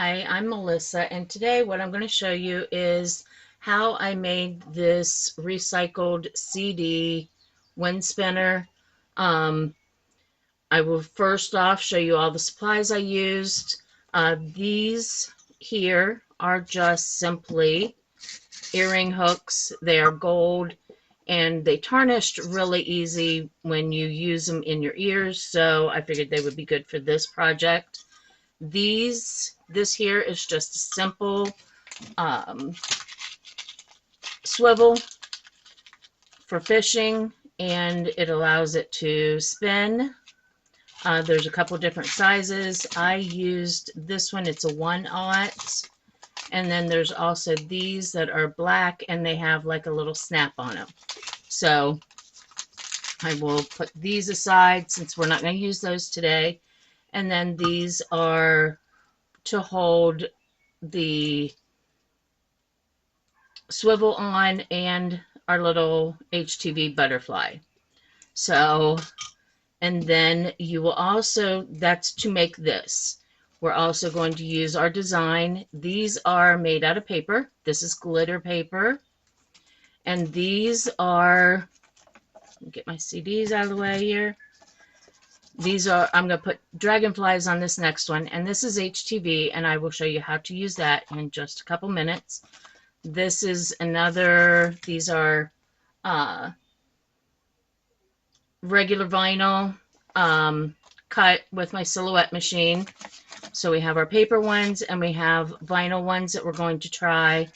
Hi, I'm Melissa, and today what I'm going to show you is how I made this recycled CD wind spinner. Um, I will first off show you all the supplies I used. These here are just simply earring hooks. They are gold and they tarnished really easy when you use them in your ears, so I figured they would be good for this project. This here is just a simple um, swivel for fishing, and it allows it to spin. There's a couple different sizes. I used this one, it's a 1/0, and then there's also these that are black and they have like a little snap on them. So I will put these aside since we're not going to use those today. And then these are to hold the swivel on and our little HTV butterfly. So, and then you will also, that's to make this. We're also going to use our design. These are made out of paper. This is glitter paper. And these are, get my CDs out of the way here. These are, I'm going to put dragonflies on this next one. And this is HTV, and I will show you how to use that in just a couple minutes. This is another, these are regular vinyl cut with my silhouette machine. So we have our paper ones and we have vinyl ones that we're going to try.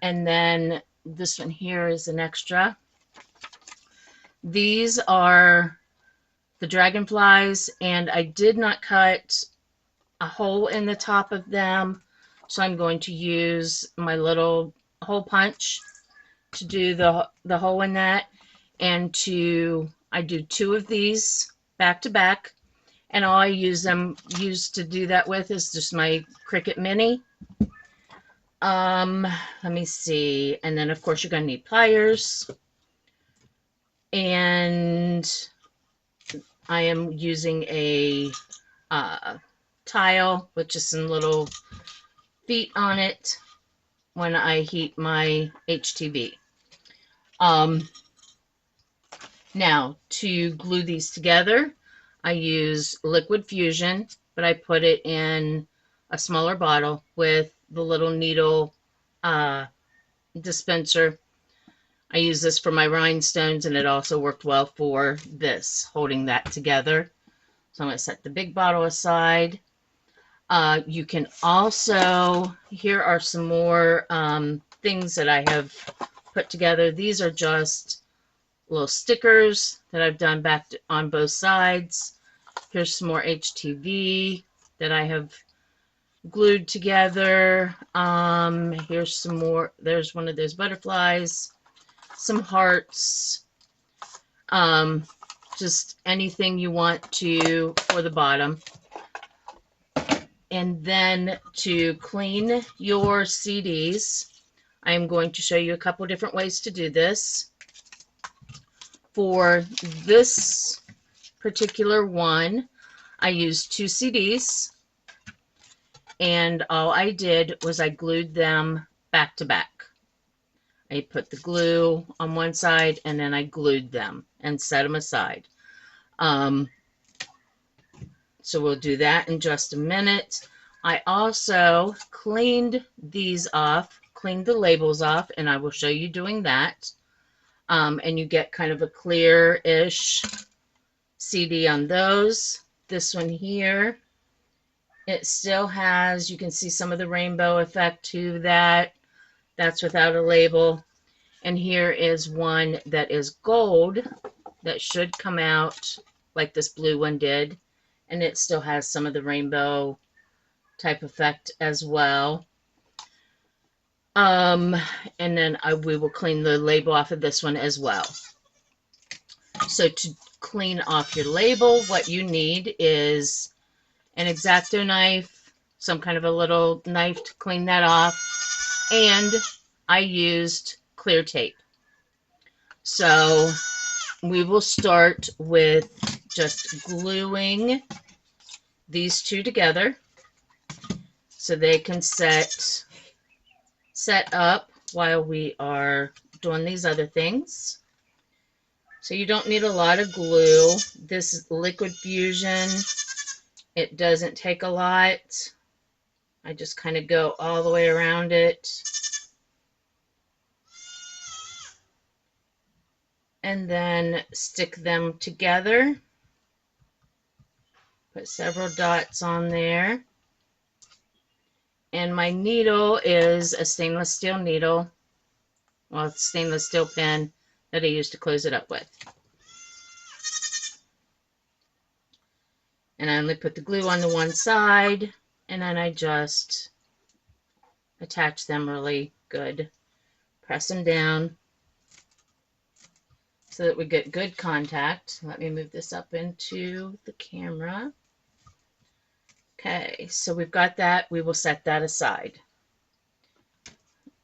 And then this one here is an extra. These are the dragonflies, and I did not cut a hole in the top of them. So I'm going to use my little hole punch to do the hole in that, and I do 2 of these back to back, and all I use to do that with is just my Cricut Mini. Let me see, and then of course you're going to need pliers, and I am using a tile with just some little feet on it when I heat my HTV. Now, to glue these together, I use liquid fusion, but I put it in a smaller bottle with the little needle dispenser. I use this for my rhinestones, and it also worked well for this, holding that together. So I'm going to set the big bottle aside. You can also, here are some more things that I have put together. These are just little stickers that I've done back on both sides. Here's some more HTV that I have glued together. Here's some more. There's one of those butterflies, some hearts, just anything you want to for the bottom. And then to clean your CDs, I am going to show you a couple different ways to do this. For this particular one, I used 2 CDs, and all I did was I glued them back to back. I put the glue on one side and then I glued them and set them aside. So we'll do that in just a minute. I also cleaned these off, cleaned the labels off, and I will show you doing that. And you get kind of a clear-ish CD on those. This one here, it still has, you can see some of the rainbow effect to that. That's without a label. And here is one that is gold that should come out like this blue one did. And it still has some of the rainbow type effect as well. And then we will clean the label off of this one as well. So to clean off your label, what you need is an X-Acto knife, some kind of a little knife to clean that off, and I used clear tape. So we will start with just gluing these 2 together. so they can set up while we are doing these other things. So you don't need a lot of glue. This is liquid fusion. It doesn't take a lot. I just kind of go all the way around it. And then stick them together. Put several dots on there. And my needle is a stainless steel needle. Well, it's a stainless steel pen that I use to close it up with. And I only put the glue on the one side, and then I just attach them really good. Press them down so that we get good contact. Let me move this up into the camera. Okay, so we've got that. We will set that aside.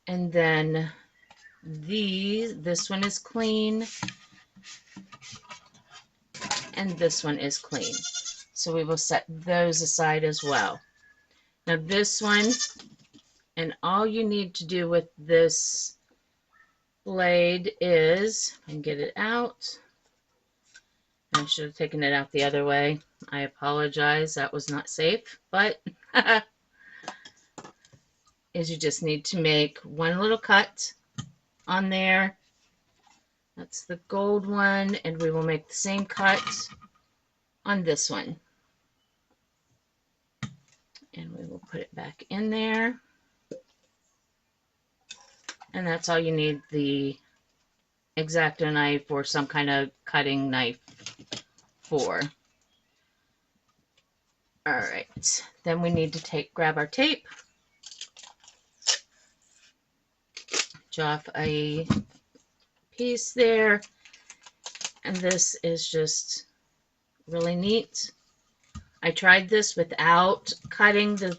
And then this one is clean, and this one is clean. So we will set those aside as well. Now this one, and all you need to do with this blade is, I can get it out. I should have taken it out the other way. I apologize, that was not safe, but is you just need to make one little cut on there. That's the gold one, and we will make the same cut on this one. And we will put it back in there. And that's all you need the X-Acto knife or some kind of cutting knife for. Alright, then we need to grab our tape, off a piece there, and this is just really neat. I tried this without cutting the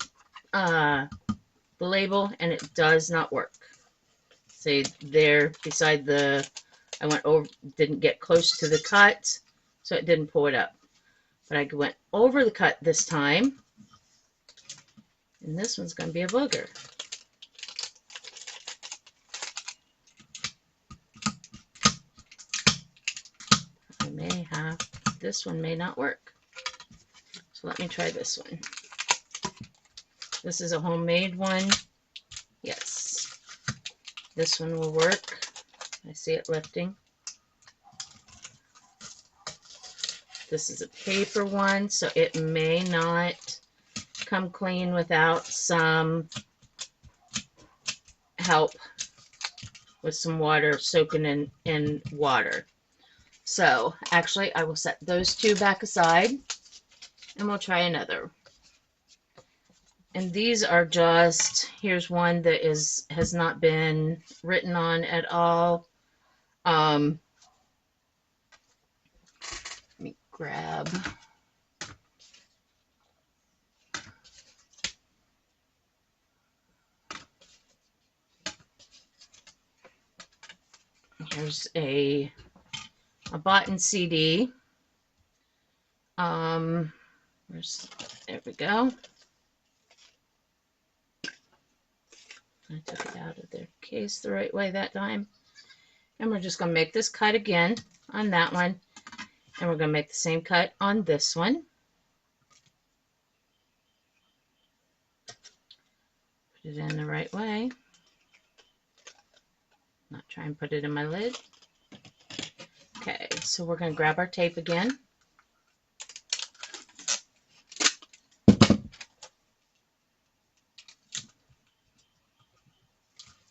label, and it does not work. See there beside the, I went over, didn't get close to the cut, so it didn't pull it up. But I went over the cut this time, and this one's going to be a booger. I may have, this one may not work. So let me try this one. This is a homemade one. Yes. This one will work. I see it lifting. This is a paper one, so it may not come clean without some help with some water, soaking in water. So actually I will set those two back aside and we'll try another. And these are just, here's one that has not been written on at all. Let me grab. Here's a bought-in CD. There we go. I took it out of their case the right way that time. And we're just going to make this cut again on that one. And we're going to make the same cut on this one. Put it in the right way. Not try and put it in my lid. Okay, so we're going to grab our tape again.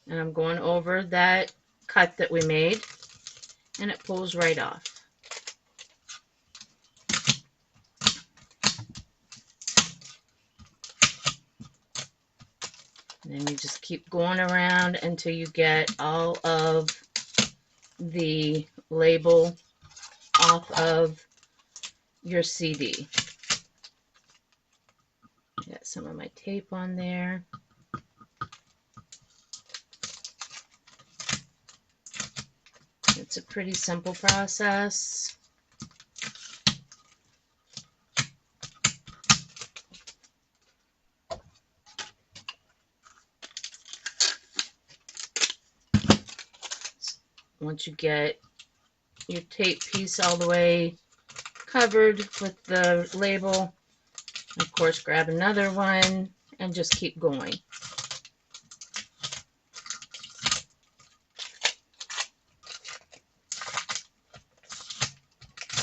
And I'm going over that cut that we made, and it pulls right off. And then you just keep going around until you get all of the label off of your CD. Got some of my tape on there. It's a pretty simple process. once you get your tape piece all the way covered with the label, of course, grab another one and just keep going.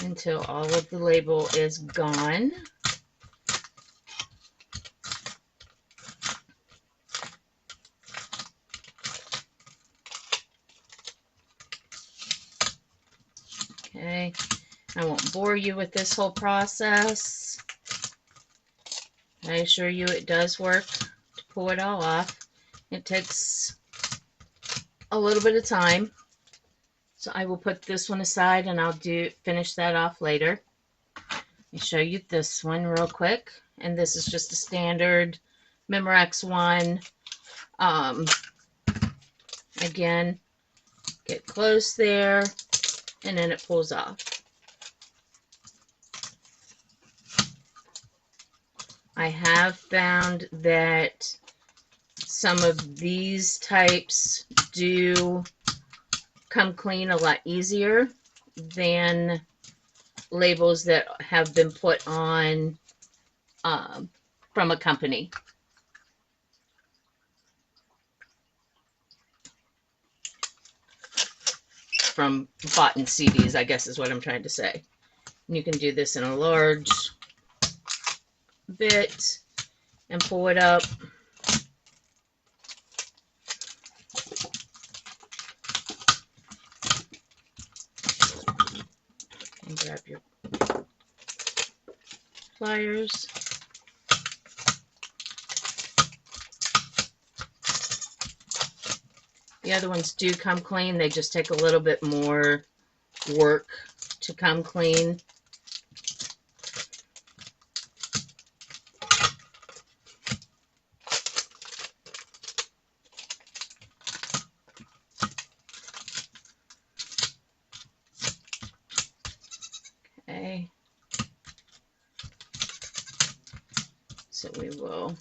Until all of the label is gone. Okay, I won't bore you with this whole process. I assure you it does work to pull it all off. It takes a little bit of time. So I will put this one aside and I'll finish that off later. Let me show you this one real quick. And this is just a standard Memorex one. Again, get close there and then it pulls off. I have found that some of these types do come clean a lot easier than labels that have been put on from a company. From bought in CDs, I guess is what I'm trying to say. And you can do this in a large bit and pull it up. And grab your pliers. The other ones do come clean. They just take a little bit more work to come clean. Okay. So we will,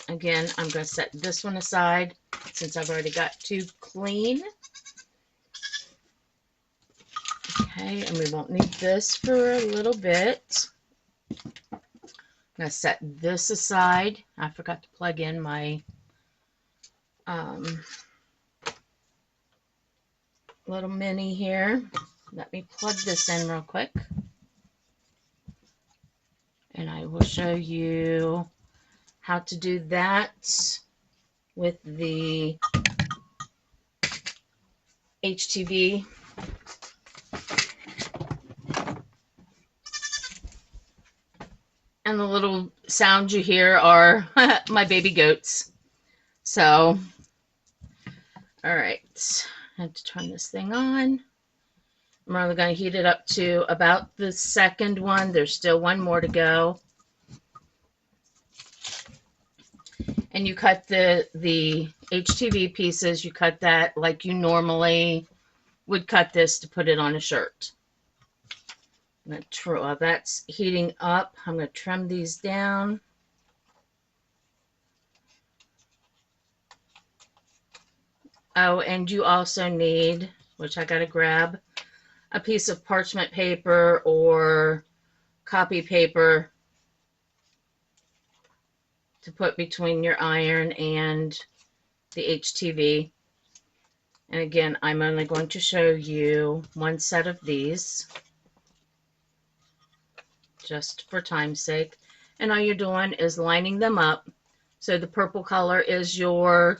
again, I'm going to set this one aside since I've already got two clean. Okay, and we won't need this for a little bit. I'm going to set this aside. I forgot to plug in my little mini here. Let me plug this in real quick. And I will show you how to do that with the HTV. And the little sounds you hear are my baby goats. So, all right, I have to turn this thing on. I'm only going to heat it up to about the second one. There's still one more to go. And you cut the HTV pieces, you cut that like you normally would cut this to put it on a shirt. While that's heating up, I'm going to trim these down. Oh, and you also need, which I got to grab, a piece of parchment paper or copy paper to put between your iron and the HTV. And again, I'm only going to show you one set of these, just for time's sake. And all you're doing is lining them up. So the purple color is the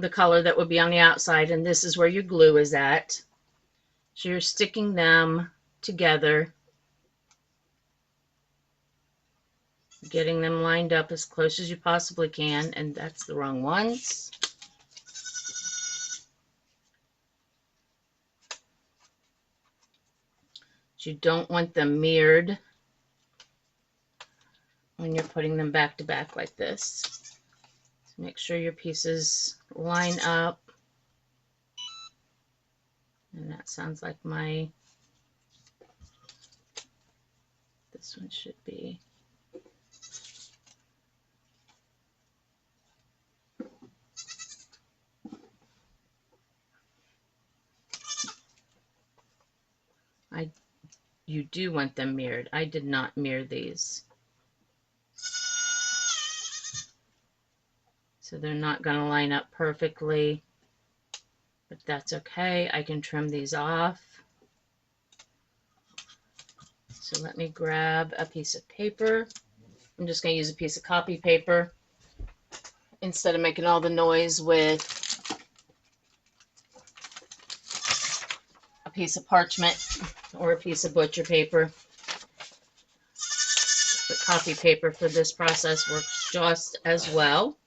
color that would be on the outside, and this is where your glue is at. So you're sticking them together, getting them lined up as close as you possibly can, and that's the wrong ones. You don't want them mirrored when you're putting them back to back like this. So make sure your pieces line up. And that sounds like this one should be. You do want them mirrored. I did not mirror these. So they're not going to line up perfectly, but that's okay. I can trim these off. So let me grab a piece of paper. I'm just going to use a piece of copy paper instead of making all the noise with a piece of parchment or a piece of butcher paper. But copy paper for this process works just as well.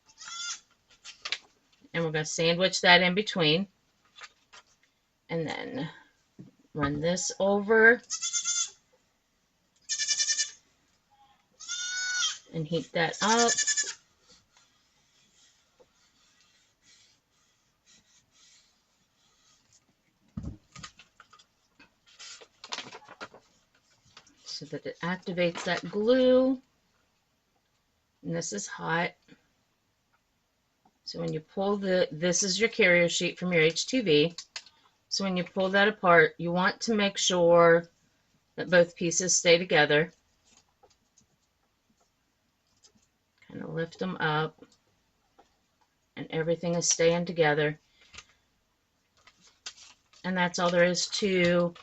And we're going to sandwich that in between. And then run this over and heat that up. So that it activates that glue. And this is hot. So when you pull this is your carrier sheet from your HTV. So when you pull that apart, you want to make sure that both pieces stay together. Kind of lift them up and everything is staying together. And that's all there is to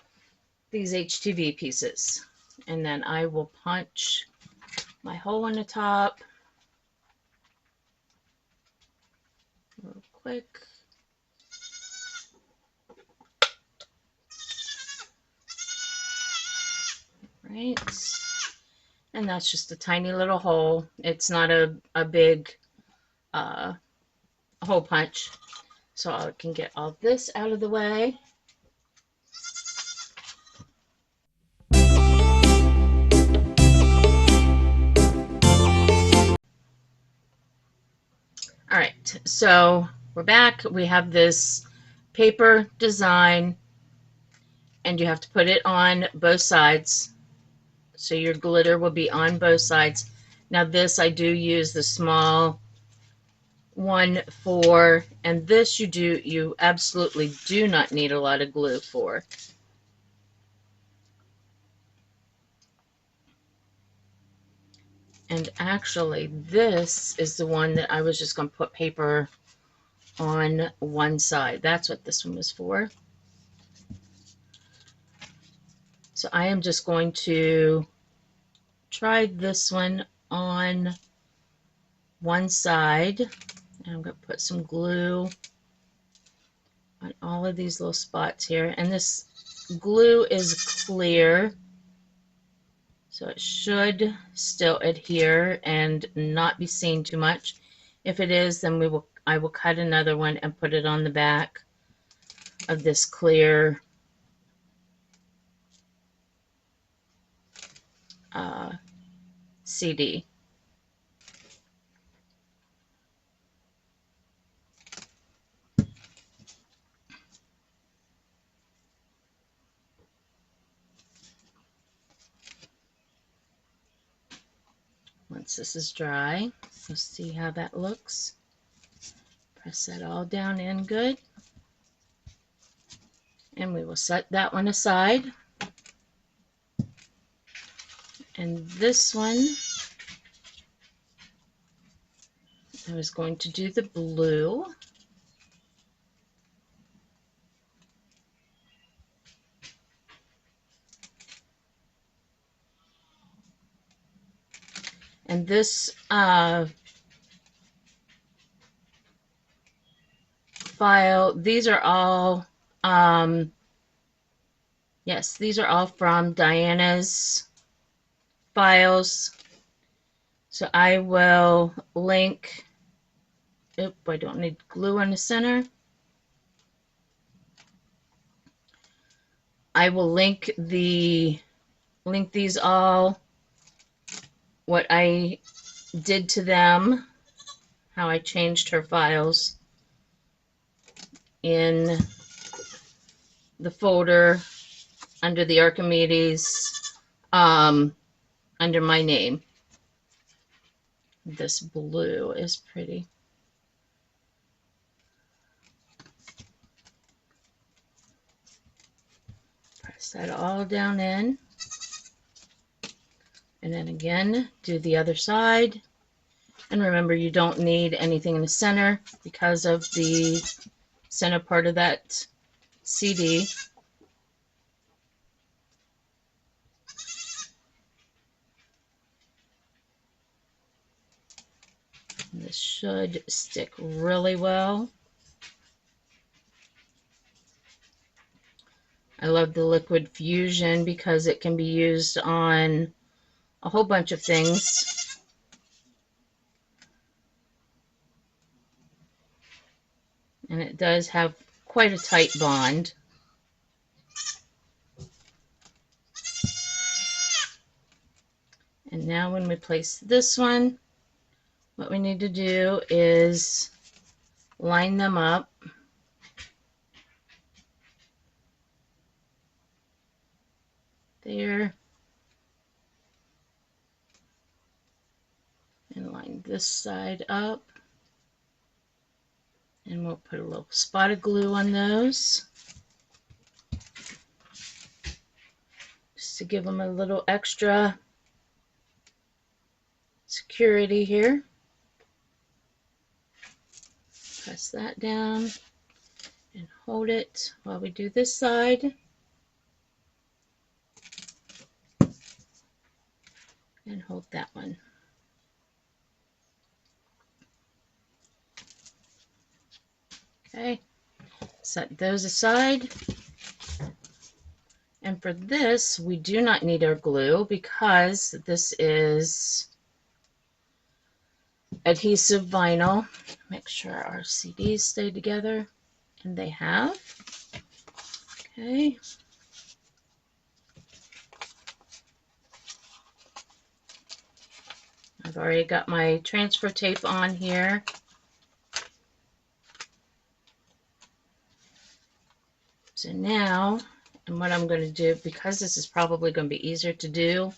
these HTV pieces. And then I will punch my hole in the top real quick. Right. And that's just a tiny little hole. It's not a big hole punch. So I can get all this out of the way. All right, so we're back. We have this paper design and you have to put it on both sides. So your glitter will be on both sides. Now this, I do use the small one for, and this you absolutely do not need a lot of glue for. And actually this is the one that I was just going to put paper on one side. That's what this one was for. So I am just going to try this one on one side. And I'm going to put some glue on all of these little spots here. And this glue is clear, so it should still adhere and not be seen too much. If it is, then I will cut another one and put it on the back of this clear CD. Once this is dry, you'll see how that looks. Press that all down in good. And we will set that one aside. And this one, I was going to do the blue. And this file, these are all, yes, these are all from Diana's files. So I will link, oop, I don't need glue in the center. I will link these all, what I did to them, how I changed her files in the folder under the Archimedes, under my name. This blue is pretty. Press that all down in. And then again, do the other side. And remember, you don't need anything in the center because of the center part of that CD. This should stick really well. I love the liquid fusion because it can be used on a whole bunch of things. And it does have quite a tight bond. And now when we place this one, what we need to do is line them up. There. And line this side up. And we'll put a little spot of glue on those, just to give them a little extra security here. Press that down and hold it while we do this side. And hold that one. Okay, set those aside. And for this, we do not need our glue because this is adhesive vinyl. Make sure our CDs stay together, and they have. Okay. I've already got my transfer tape on here. So now, and what I'm going to do, because this is probably going to be easier to do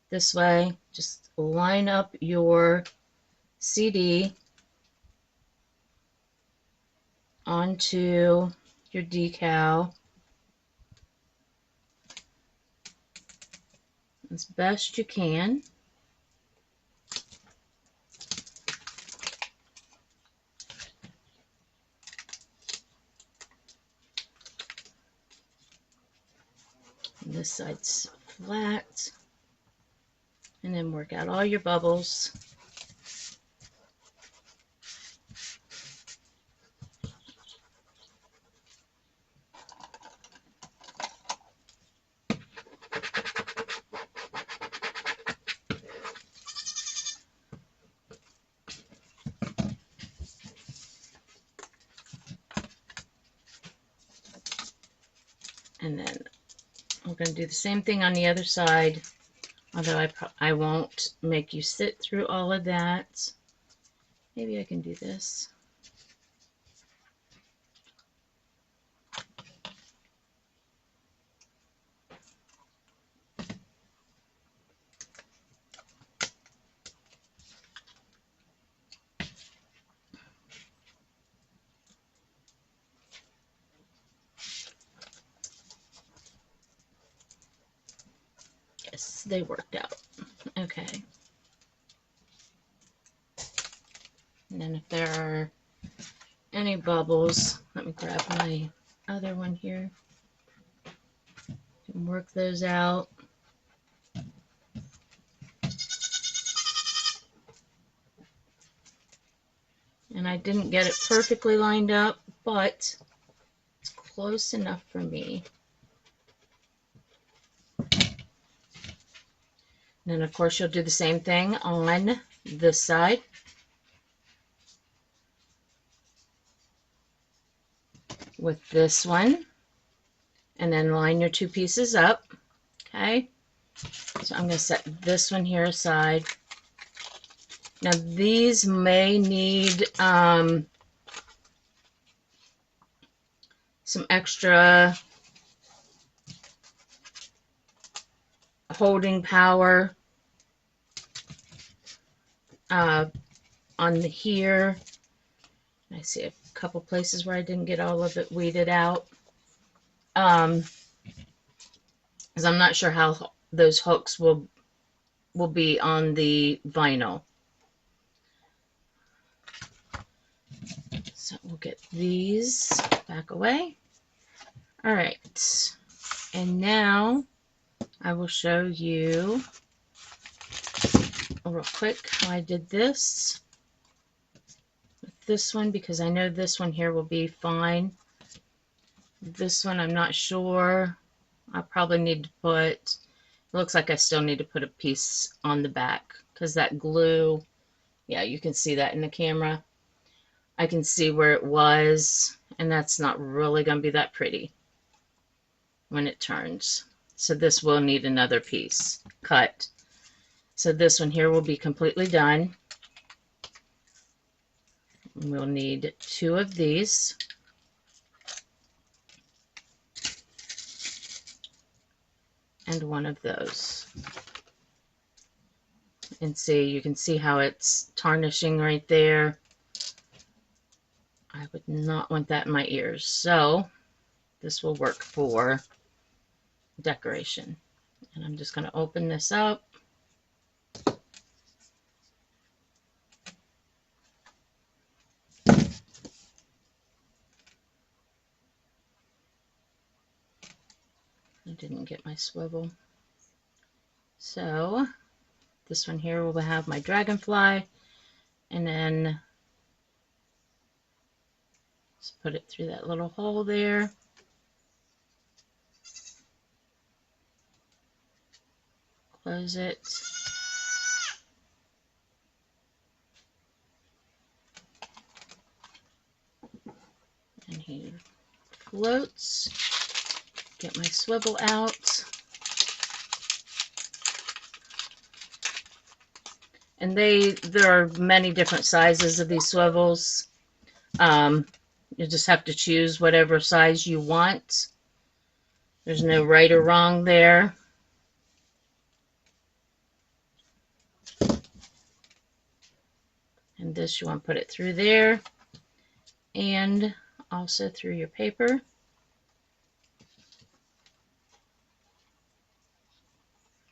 this way, just line up your CD onto your decal as best you can. And this side's flat. And then work out all your bubbles. And then we're going to do the same thing on the other side, although I won't make you sit through all of that. Maybe I can do this. Yes, they worked out. Okay. And then if there are any bubbles, let me grab my other one here and work those out. And I didn't get it perfectly lined up, but it's close enough for me. And then of course you'll do the same thing on this side. With this one, and then line your two pieces up. Okay, so I'm going to set this one here aside. Now these may need some extra holding power on here. I see a couple places where I didn't get all of it weeded out. because I'm not sure how those hooks will be on the vinyl. So we'll get these back away. All right, and now I will show you real quick how I did this with this one, because I know this one here will be fine. This one I'm not sure. I probably need to put, it looks like I still need to put a piece on the back, because that glue, yeah, you can see that in the camera. I can see where it was, and that's not really going to be that pretty when it turns. So this will need another piece cut. So this one here will be completely done. We'll need 2 of these. And 1 of those. And see, you can see how it's tarnishing right there. I would not want that in my ears. So this will work for decoration. And I'm just going to open this up. I didn't get my swivel. So this one here will have my dragonfly, and then just put it through that little hole there. Close it. And he floats. Get my swivel out. And there are many different sizes of these swivels. You just have to choose whatever size you want. There's no right or wrong there. And this, you want to put it through there and also through your paper.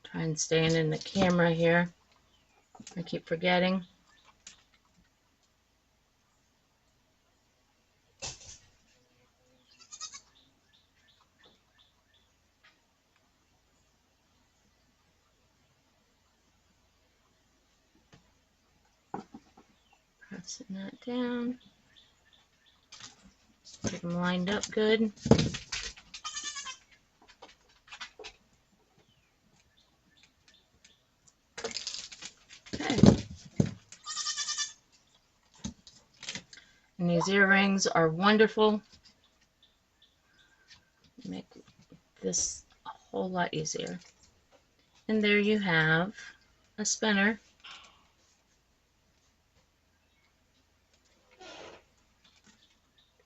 Try and stand in the camera here. I keep forgetting. Pressing that down. Get them lined up good. Okay. And these earrings are wonderful. Make this a whole lot easier. And there you have a spinner.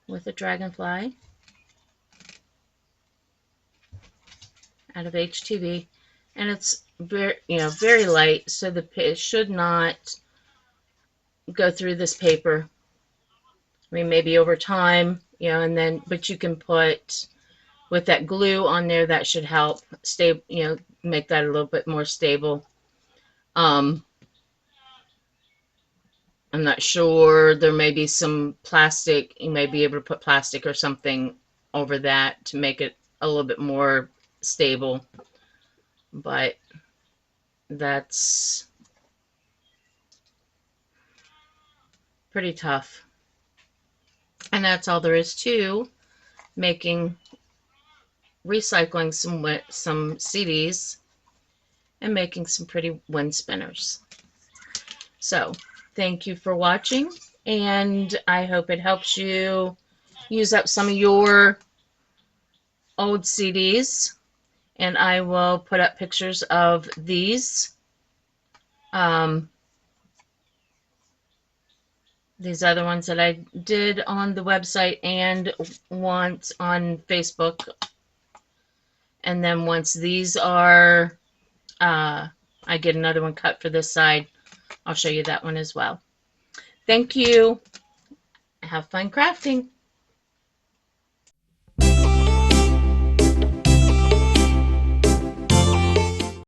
With a dragonfly out of HTV, and it's very light, so it should not go through this paper. I mean, maybe over time, and then, but you can put with that glue on there, that should help stay, make that a little bit more stable. I'm not sure. There may be some plastic. You may be able to put plastic or something over that to make it a little bit more stable. But that's pretty tough. And that's all there is to recycling some CDs and making some pretty wind spinners. So thank you for watching, and I hope it helps you use up some of your old CDs. And I will put up pictures of these other ones that I did on the website and once on Facebook. And then once these are I get another one cut for this side, I'll show you that one as well. Thank you. Have fun crafting.